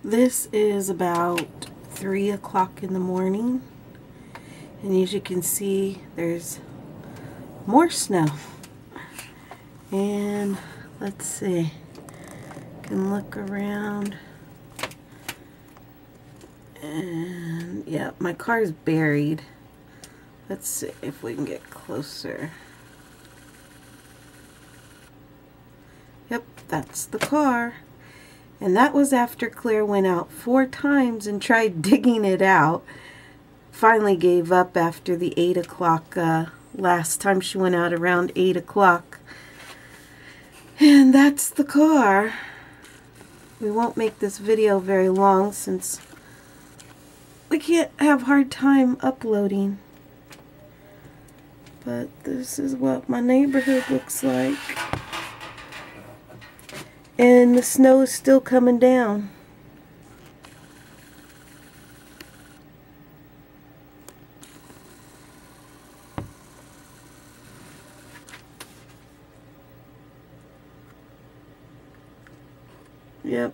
This is about 3 o'clock in the morning, and as you can see, there's more snow. And let's see, can look around, and yeah, my car's buried. Let's see if we can get closer. Yep, that's the car. And that was after Claire went out 4 times and tried digging it out. Finally gave up after the 8 o'clock, last time she went out around 8 o'clock. And that's the car. We won't make this video very long since we can't have a hard time uploading. But this is what my neighborhood looks like. And the snow is still coming down. Yep,